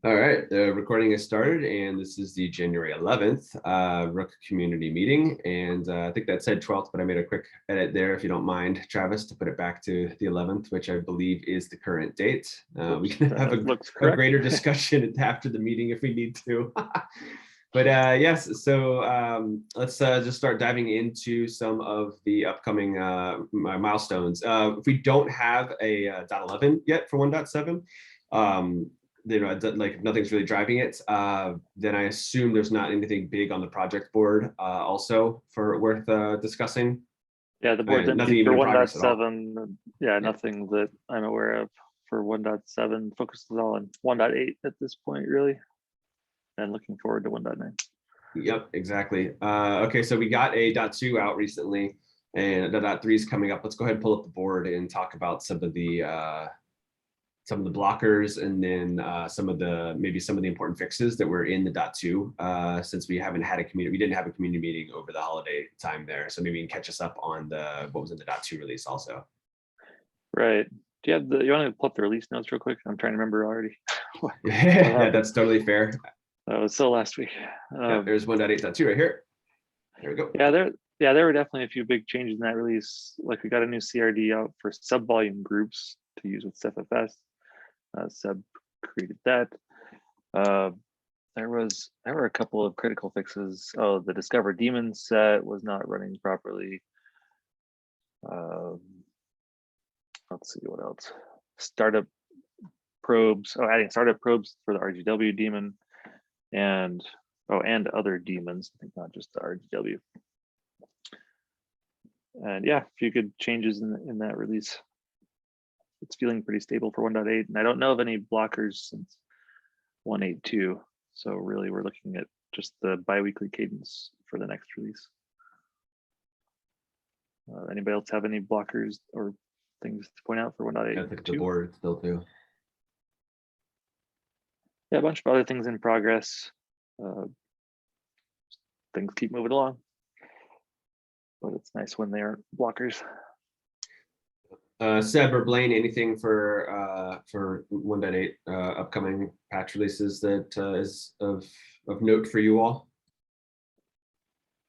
All right, the recording is started, and this is the January 11th Rook community meeting. And I think that said 12th, but I made a quick edit there, if you don't mind, Travis, to put it back to the 11th, which I believe is the current date. We can have a greater discussion after the meeting if we need to. But yes, so let's just start diving into some of the upcoming milestones. If we don't have a .11 yet for 1.7, like nothing's really driving it, then I assume there's not anything big on the project board also for worth discussing. Yeah, the board's empty for 1.7. Yeah, nothing that I'm aware of for 1.7. Focuses all on 1.8 at this point, really, and looking forward to 1.9. Yep, exactly. Okay, so we got a .2 out recently, and the .3 is coming up. Let's go ahead and pull up the board and talk about some of the blockers, and then maybe some of the important fixes that were in the .2, since we haven't had we didn't have a community meeting over the holiday time there. So maybe you can catch us up on what was in the .2 release also. Right. Do you have you want to pull up the release notes real quick? I'm trying to remember already. Yeah, that's totally fair. That was so last week. Yeah, there's 1.8.2 right here. There we go. Yeah, there were definitely a few big changes in that release. Like we got a new CRD out for sub-volume groups to use with CFFS. Seb created that. There were a couple of critical fixes. Oh, the Discover Demon set was not running properly. Let's see what else. Startup probes. Oh, adding startup probes for the RGW daemon, and other daemons. I think not just the RGW. And yeah, a few good changes in that release. It's feeling pretty stable for 1.8, and I don't know of any blockers since 1.8.2. So really, we're looking at just the biweekly cadence for the next release. Anybody else have any blockers or things to point out for 1.8? I think the board still too. Yeah, a bunch of other things in progress. Things keep moving along, but it's nice when they aren't blockers. Seb or Blaine, anything for 1.8 upcoming patch releases that is of note for you all?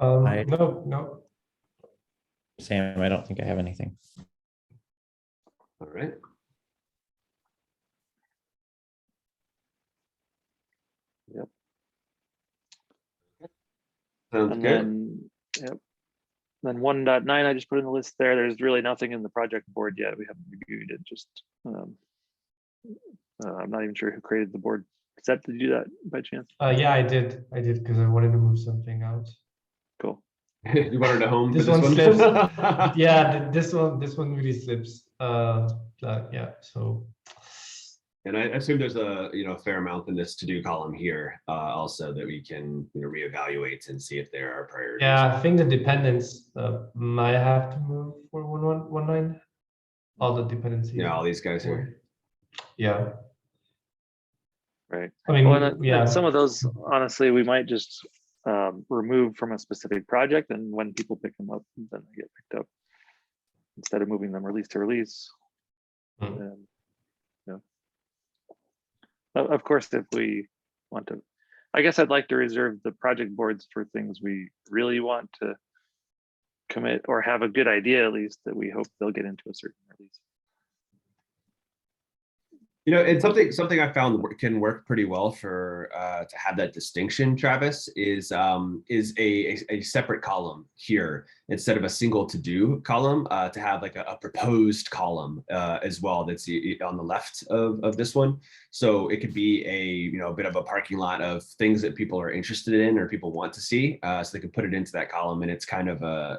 No. Sam, I don't think I have anything. All right. Yep. Sounds good. Then 1.9, I just put in the list there. There's really nothing in the project board yet. We haven't reviewed it. Just I'm not even sure who created the board. Seb, did you do that by chance? Yeah, I did because I wanted to move something out. Cool. You wanted to home this one slips. Yeah, this one really slips. Yeah, so. And I assume there's a fair amount in this to-do column here also that we can reevaluate and see if there are priorities. Yeah, I think the dependents might have to move for 1.9. All the dependencies. Yeah, all these guys here. Yeah. Right. I mean, and some of those, honestly, we might just remove from a specific project, and when people pick them up, then they get picked up instead of moving them release to release. Of course, if we want to, I guess I'd like to reserve the project boards for things we really want to commit or have a good idea, at least, that we hope they'll get into a certain release. And something I found can work pretty well for to have that distinction, Travis, is a separate column here instead of a single to-do column, to have like a proposed column as well that's on the left of this one. So it could be a bit of a parking lot of things that people are interested in or people want to see, so they can put it into that column, and it's kind of a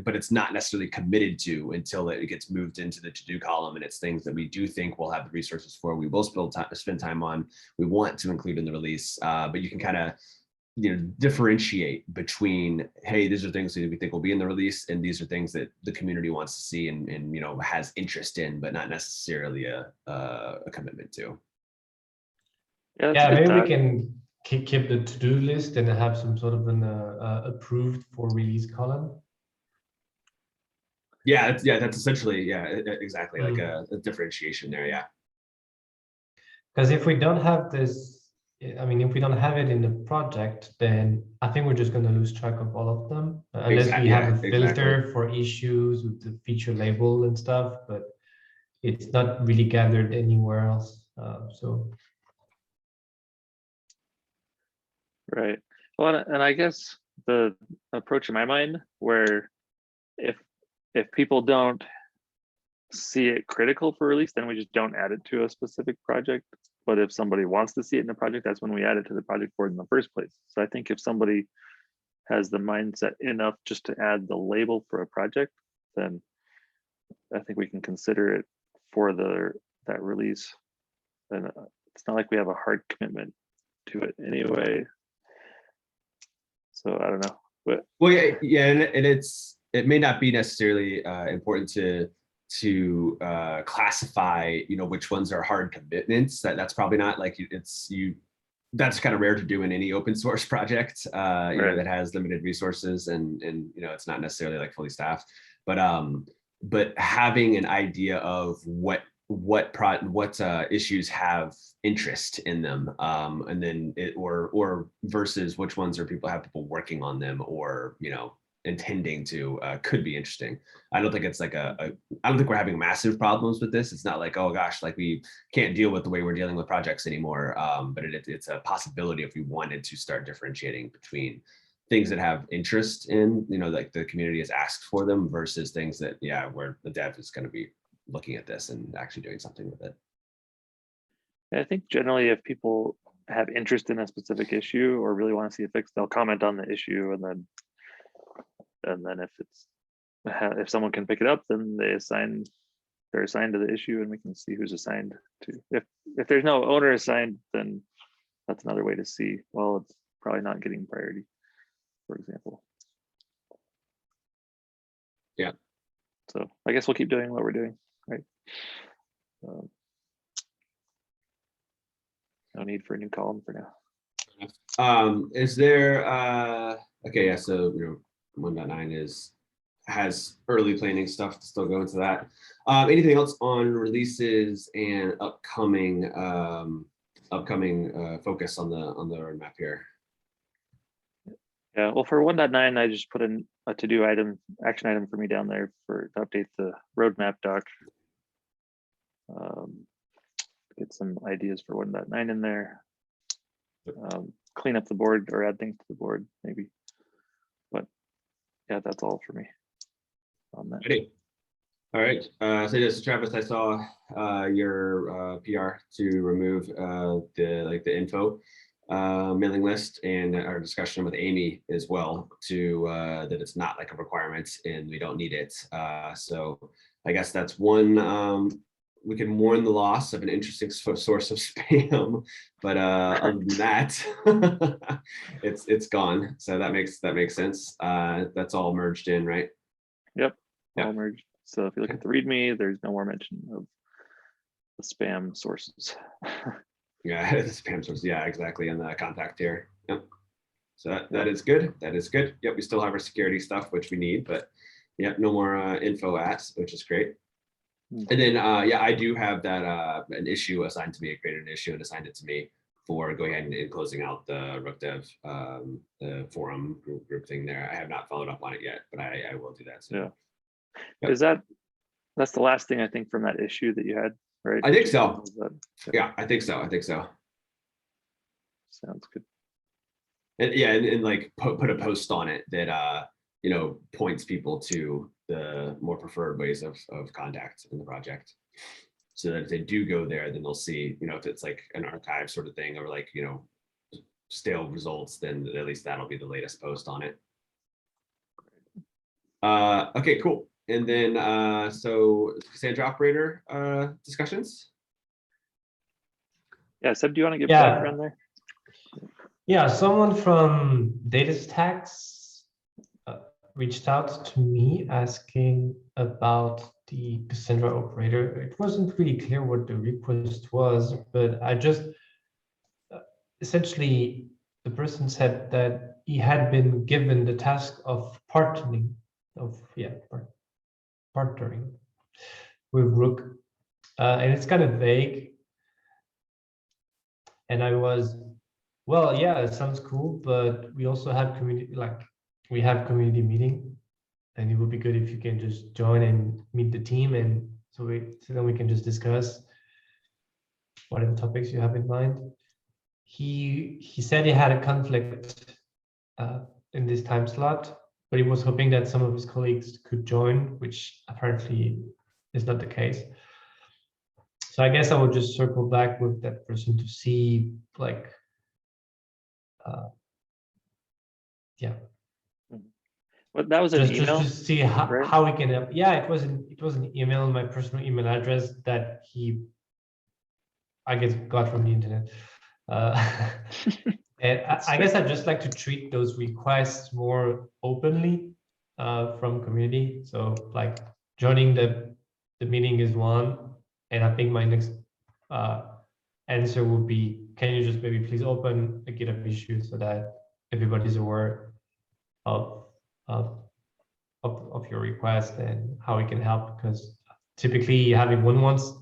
but it's not necessarily committed to until it gets moved into the to-do column, and it's things that we do think we'll have the resources for. We will spend time on, we want to include in the release, but you can kind of differentiate between, hey, these are things that we think will be in the release, and these are things that the community wants to see and has interest in, but not necessarily a commitment to. Yeah, maybe we can keep the to-do list and have some sort of an approved for release column. Yeah, that's essentially, exactly, like a differentiation there. Yeah. Because if we don't have this I mean, if we don't have it in the project, then I think we're just going to lose track of all of them, unless we have a filter for issues with the feature label and stuff, but it's not really gathered anywhere else. So. Right. Well, and I guess the approach in my mind, where if people don't see it critical for release, then we just don't add it to a specific project. But if somebody wants to see it in the project, that's when we add it to the project board in the first place. So I think if somebody has the mindset enough just to add the label for a project, then I think we can consider it for that release. And it's not like we have a hard commitment to it anyway. So I don't know. But well, yeah, and it may not be necessarily important to classify, which ones are hard commitments. That's probably not like that's kind of rare to do in any open source project, right. that has limited resources and it's not necessarily like fully staffed, but having an idea of what issues have interest in them, and then or versus which ones have people working on them or intending to, could be interesting. I don't think it's like I don't think we're having massive problems with this. It's not like, oh gosh, like we can't deal with the way we're dealing with projects anymore. But it's a possibility if we wanted to start differentiating between things that have interest in, like the community has asked for them versus things that, where the dev is going to be looking at this and actually doing something with it. I think generally if people have interest in a specific issue or really want to see it fixed, they'll comment on the issue, and then if someone can pick it up, then they're assigned to the issue, and we can see who's assigned to. If there's no owner assigned, then that's another way to see, well, it's probably not getting priority, for example. Yeah. So I guess we'll keep doing what we're doing, right? No need for a new column for now. Is there okay, yeah, so 1.9 has early planning stuff to still go into that. Anything else on releases and upcoming focus on the roadmap here? Yeah, well, for 1.9, I just put in a to-do action item for me down there to update the roadmap doc. Get some ideas for 1.9 in there. Clean up the board or add things to the board, maybe. But yeah, that's all for me on that. Ready. All right. So yes, Travis, I saw your PR to remove the info mailing list, and our discussion with Amy as well to that it's not like a requirement and we don't need it. So I guess that's one. We can mourn the loss of an interesting source of spam, but other than that, it's gone. So that makes sense. That's all merged in, right? Yep, all merged. So if you look at the README, there's no more mention of the spam sources. Yeah, the spam sources. Yeah, exactly. And the contact here. Yep. So that is good. That is good. Yep, we still have our security stuff, which we need, but yep, no more info at, which is great. And then, yeah, I do have that an issue assigned to me. I created an issue and assigned it to me for going ahead and closing out the Rook Dev the forum group thing there. I have not followed up on it yet, but I will do that soon. Yeah. Yep. That's the last thing I think from that issue that you had, right? I think so. Yeah, I think so. Sounds good. And yeah, and like put a post on it that points people to the more preferred ways of contact in the project, so that if they do go there, then they'll see, if it's like an archive sort of thing or like, stale results, then at least that'll be the latest post on it. Okay, cool. And then so Cassandra operator discussions. Yeah, Seb, do you want to give background there? Yeah, someone from DataStax reached out to me asking about the Cassandra operator. It wasn't really clear what the request was, but I just essentially, the person said that he had been given the task of partnering with Rook, and it's kind of vague. And I was Well, yeah, it sounds cool, but we also have community, like we have community meeting, and it would be good if you can just join and meet the team, and so then we can just discuss whatever topics you have in mind. He said he had a conflict in this time slot, but he was hoping that some of his colleagues could join, which apparently is not the case. So I guess I will just circle back with that person to see, like, yeah, But that was an just email, to see how, right? how we can help. Yeah, it was an email, my personal email address that he, I guess, got from the internet. And I guess I'd just like to treat those requests more openly from community. So like joining the meeting is one, and I think my next answer would be, can you just maybe please open a GitHub issue so that everybody's aware of of of your request and how we can help, because typically having one-on-ones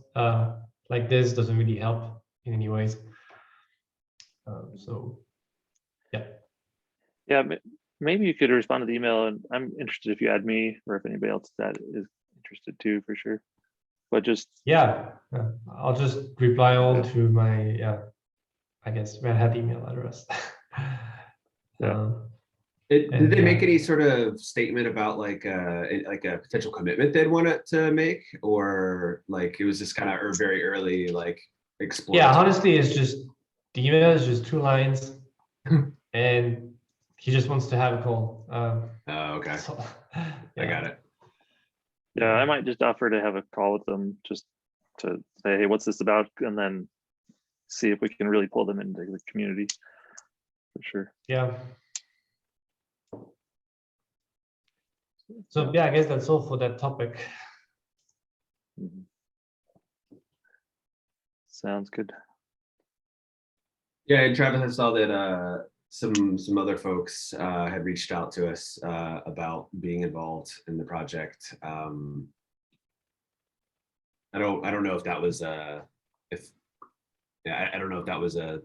like this doesn't really help in any ways. So yeah. Yeah, maybe you could respond to the email, and I'm interested if you add me or if anybody else that is interested too, for sure. But just Yeah, I'll just reply all to my I guess Red Hat email address. Yeah. Did they make yeah. any sort of statement about like a potential commitment they'd want it to make, or like it was just kind of very early, like explore? Yeah, honestly, it's just the email is just 2 lines, and he just wants to have a call. Oh, okay, So, I got it. yeah, I might just offer to have a call with them just to say, hey, what's this about? And then see if we can really pull them into the community, for sure. Yeah. So yeah, I guess that's all for that topic. Mhm. Sounds good. Yeah, and Travis, I saw that some other folks had reached out to us about being involved in the project. I don't know if that was if yeah, I don't know if that was a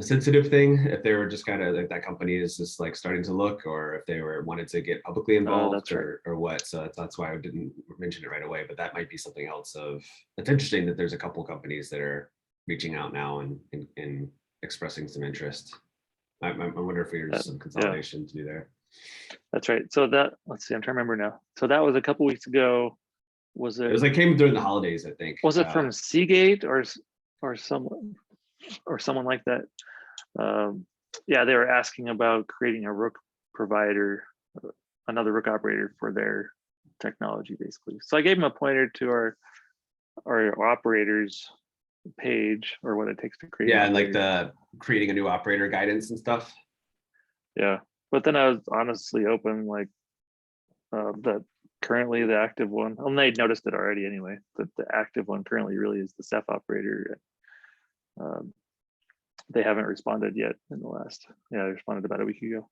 sensitive thing, if they were just kind of like that company is just like starting to look, or if they were wanted to get publicly involved, That's right. or what. So that's why I didn't mention it right away, but that might be something else. Of it's interesting that there's a couple companies that are reaching out now and expressing some interest. I wonder if there's some consolidation to do there. That's right. So that, let's see, I'm trying to remember now. So that was a couple weeks ago. Was It it? was like came during the holidays, I think. Was it from Seagate or someone like that? Yeah, they were asking about creating a Rook provider, another Rook operator for their technology, basically. So I gave them a pointer to our operators page, or what it takes to create. Yeah, and like the creating a new operator guidance and stuff. Yeah, but then I was honestly open, like that currently the active one, and they noticed it already anyway, that the active one currently really is the Ceph operator. They haven't responded yet in the last, they responded about a week ago.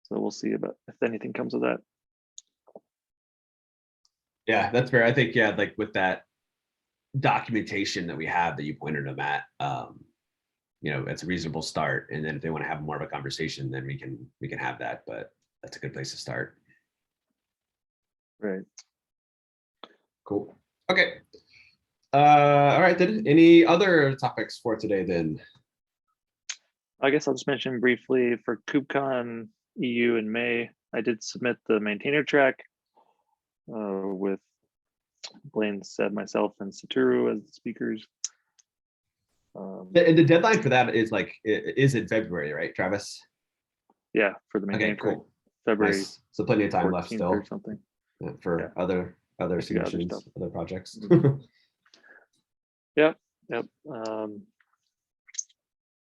So we'll see about if anything comes of that. Yeah, that's fair. I think, yeah, like with that documentation that we have that you pointed them at, it's a reasonable start. And then if they want to have more of a conversation, then we can have that, but that's a good place to start. Right. Cool. Okay. All right, then any other topics for today then? I guess I'll just mention briefly for KubeCon EU in May, I did submit the maintainer track with Blaine, Seb, myself, and Satoru as the speakers. The deadline for that is in February, right, Travis? Yeah, for the maintainer track, cool. February. Nice. So plenty of time left still or something for other submissions, stuff. other projects. Yep.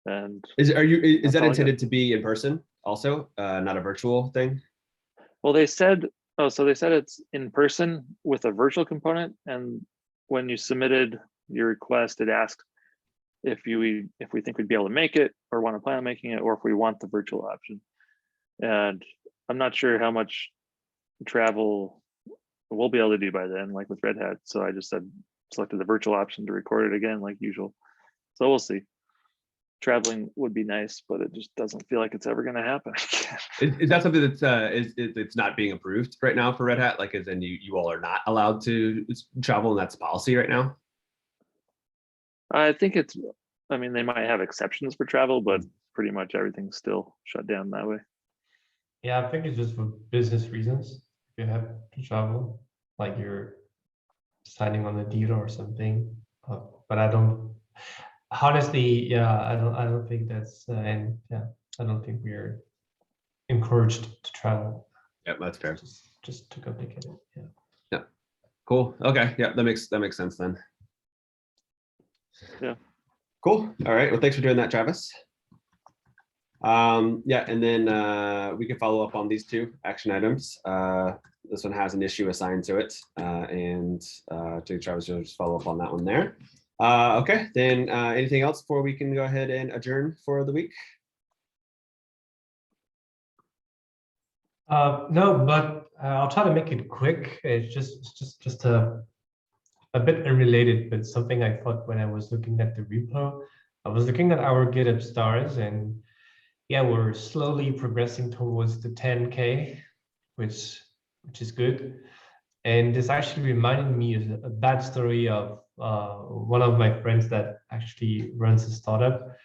And is that's that all I intended to be in person also, not a virtual thing? Well, they said, so they said it's in person with a virtual component, and when you submitted your request, it asked if we think we'd be able to make it or want to plan on making it, or if we want the virtual option. And I'm not sure how much travel we'll be able to do by then, like with Red Hat. So I just selected the virtual option to record it again, like usual. So we'll see. traveling would be nice, but it just doesn't feel like it's ever going to happen. Is that something that's it's not being approved right now for Red Hat? Like, as in you all are not allowed to travel, and that's policy right now? I think it's, I mean, they might have exceptions for travel, but pretty much everything's still shut down that way. Yeah, I think it's just for business reasons. If you have to travel, like you're signing on a deal or something. But I don't, honestly, yeah, I don't think that's, and yeah, I don't think we're encouraged to travel. Yep, that's fair. Just too complicated. Yeah. Yeah. Cool. Okay. Yeah, that makes sense then. Yeah. Cool. All right. Well, thanks for doing that, Travis. Yeah, and then we can follow up on these two action items. This one has an issue assigned to it, and to Travis, you'll just follow up on that one there. Okay, then anything else before we can go ahead and adjourn for the week? No, but I'll try to make it quick. It's just a bit unrelated, but something I thought when I was looking at the repo. I was looking at our GitHub stars, and yeah, we're slowly progressing towards the 10K, which is good. And this actually reminded me of a bad story of one of my friends that actually runs a startup.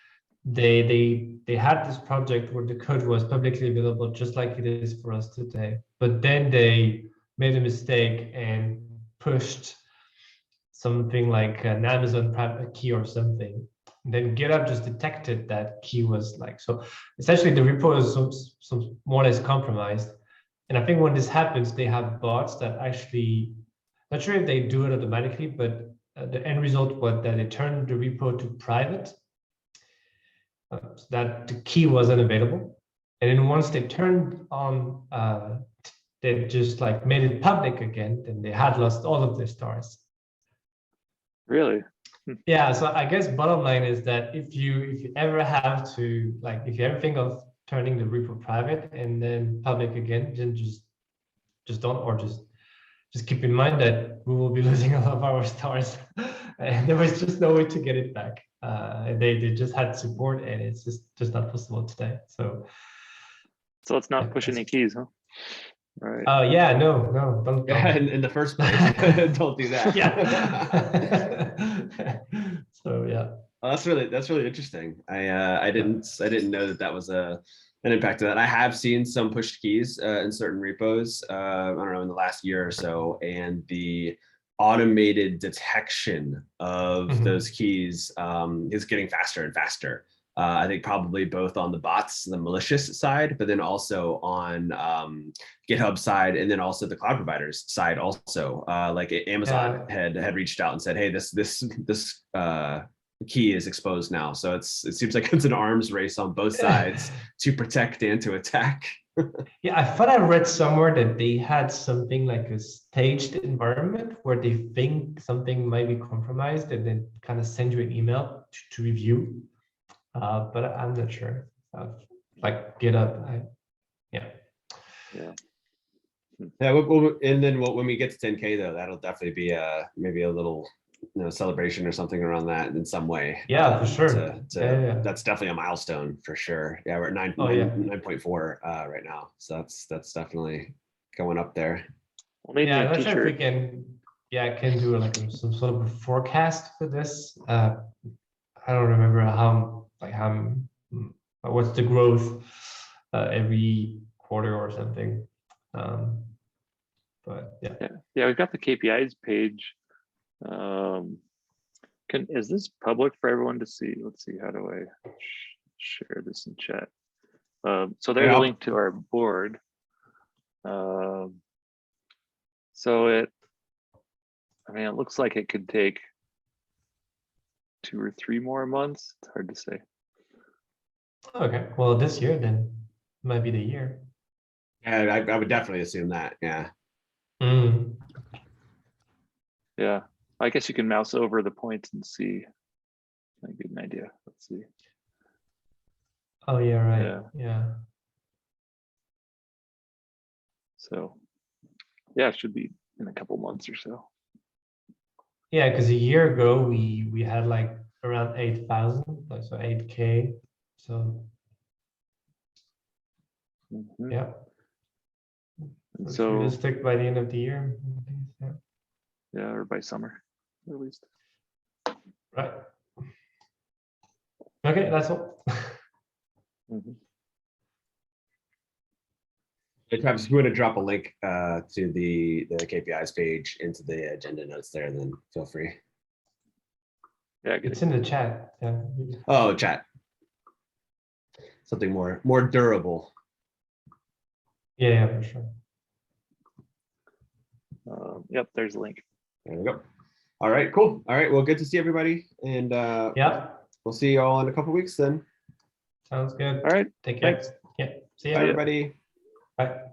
They had this project where the code was publicly available, just like it is for us today. But then they made a mistake and pushed something like an Amazon private key or something. And then GitHub just detected that key was like, so essentially the repo is some more or less compromised. And I think when this happens, they have bots that actually, not sure if they do it automatically, but the end result was that they turned the repo to private, so that the key wasn't available. And then once they turned on, they just like made it public again, and they had lost all of their stars. Really? Yeah, so I guess bottom line is that if you ever have to, like, if you ever think of turning the repo private and then public again, then just don't, or just keep in mind that we will be losing all of our stars, and there was just no way to get it back. They just had support, and it's just not possible today. So let's not push any keys, huh? All right. oh yeah, no, don't. Yeah, in the first place, don't do that. Yeah. So yeah. Oh, that's really interesting. I didn't know that was an impact of that. I have seen some pushed keys in certain repos. I don't know, in the last year or so, and the automated detection of those keys is getting faster and faster. I think probably both on the bots, the malicious side, but then also on GitHub side, and then also the cloud providers side also. Like Amazon had reached out and said, hey, this key is exposed now. So it seems like it's an arms race on both sides to protect and to attack. Yeah, I thought I read somewhere that they had something like a staged environment where they think something might be compromised and then kind of send you an email to review. But I'm not sure. Like GitHub, yeah. Well, and then when we get to 10K though, that'll definitely be maybe a little celebration or something around that in some way. Yeah, for sure. Yeah. That's definitely a milestone for sure. Yeah, we're at 9.4 right now, so that's definitely going up there. Yeah, I'm not sure if we can. Yeah, I can do like some sort of a forecast for this. I don't remember what's the growth every quarter or something. But yeah, we've got the KPIs page. Is this public for everyone to see? Let's see, how do I share this in chat? So there's a link to our board. So it looks like it could take 2 or 3 more months. It's hard to say. Okay, well, this year then might be the year. Yeah, I would definitely assume that. Yeah. Yeah, I guess you can mouse over the points and see. I get an idea. Let's see. Oh yeah, right. Yeah. So yeah, it should be in a couple months or so. Yeah, because a year ago we had like around 8,000, like so 8K. So Mhm. yeah, And it's so, realistic by the end of the year. Yeah. yeah, or by summer, at least. Right. Okay, that's all. Mhm. Hey, Travis, if you want to drop a link to the KPIs page into the agenda notes there, then feel free. Yeah, good. It's in the chat. Yeah. Oh, chat. Something more durable. Yeah, for sure. Yep, there's a link. There we go. All right, cool. All right, well, good to see everybody, and Yeah, we'll see you all in a couple weeks then. sounds good. All right, Take care. thanks. Yeah, see Bye, you. everybody. Bye.